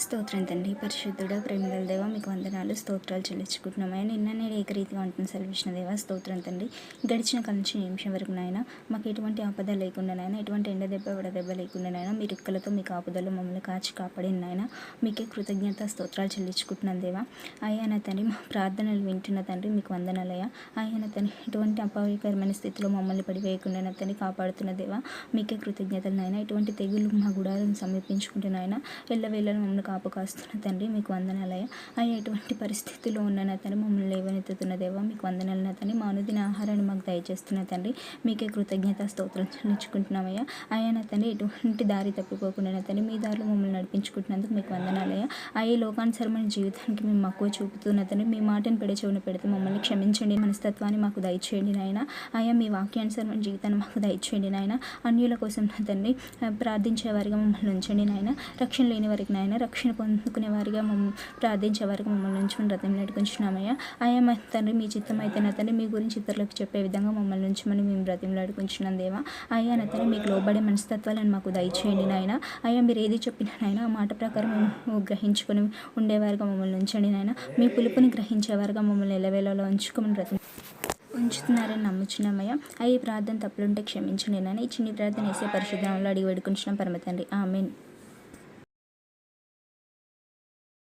స్తోత్రం తండ్రి, పరిశుద్ధుడ, ప్రేమగల దేవ, మీకు వందనాలు, స్తోత్రాలు చెల్లించుకుంటున్నామయ్యా. నిన్న నేడు ఏకరీతిగా ఉంటుంది సెలవిచ్చిన దేవ, స్తోత్రం తండ్రి. గడిచిన కాల నుంచి నిమిషం వరకు నాయన మాకు ఎటువంటి ఆపద లేకుండా నాయన, ఎటువంటి ఎండ దెబ్బ వడదెబ్బ లేకుండా నాయన, మీ రెక్కలతో మీకు ఆపదలు మమ్మల్ని కాచి కాపాడిన నాయన, మీకే కృతజ్ఞత స్తోత్రాలు చెల్లించుకుంటున్నాను దేవా. అయ్యా నా తండ్రి, మా ప్రార్థనలు వింటున్న తండ్రి మీకు వందనాలయ్యా. అయ్యా నా తండ్రి, ఎటువంటి అపాయకరమైన స్థితిలో మమ్మల్ని పడివేయకుండా నా తండ్రి కాపాడుతున్న దేవా, మీకే కృతజ్ఞతలు నాయన. ఎటువంటి తెగులు మా గుడాలను సమీపించుకుంటున్నాయన, ఎల్లవేళలో మమ్మల్ని కాపు కాస్తున్న తండ్రి మీకు వందనాలయ్యా. అయ్యా ఎటువంటి పరిస్థితుల్లో ఉన్న నా తండ్రి మమ్మల్ని లేవనెత్తుతున్న దేవా మీకు వందనాలు నా తండ్రి. మా అనుదిన ఆహారాన్ని మాకు దయచేస్తున్న తండ్రి మీకే కృతజ్ఞత స్తోత్రం చెల్లించుకుంటున్నామయ్యా. అయ్యా నా తండ్రి ఎటువంటి దారి తప్పిపోకుండా నా తండ్రి మీ దారిలో మమ్మల్ని నడిపించుకుంటున్నందుకు మీకు వందనాలయ్యా. అయ్యే లోకానుసరమైన జీవితానికి మేము మక్కువ చూపుతున్న తండ్రి మీ మాటను చెవున పెడితే మమ్మల్ని క్షమించండి, మనస్తత్వాన్ని మాకు దయచేయండి నాయన. అయ్యా మీ వాక్యానుసరమైన జీవితాన్ని మాకు దయచేయండి నాయన. అన్యుల కోసం నా తండ్రి ప్రార్థించే వారిగా మమ్మల్ని ఉంచండి నాయన. రక్షణ లేని వారికి నాయన, రక్షణ పొందుకునే వారిగా ప్రార్థించే వారికి మమ్మల్ని ఉంచుకుని రథం నడుకుంటున్నామయ్యా. అయ్యా మా తండ్రి మీ చిత్తం అయితే నా తండ్రి మీ గురించి ఇతరులకు చెప్పే విధంగా మమ్మల్ని ఉంచమని మేము బ్రతిమలాడుకుంటున్నాం దేవా. అయ్యా నా తండ్రి మీకు లోబడే మనస్తత్వాలను మాకు దయచేయండి నాయన. అయ్యా మీరు ఏది చెప్పినా నాయన ఆ మాట ప్రకారం మేము గ్రహించుకొని ఉండేవారుగా మమ్మల్ని ఉంచండి నాయన. మీ పిలుపుని గ్రహించేవారుగా మమ్మల్ని ఎల్లవేళలో ఉంచుతున్నారని నమ్ముచున్నామయ్యా. అయ్యి ప్రార్థన తప్పులుంటే క్షమించండి నాయన. ఈ చిన్ని ప్రార్థన వేసే పరిశుద్ధంలో అడిగి వేడుకుంటున్నాం పరమ తండ్రి, ఆమేన్.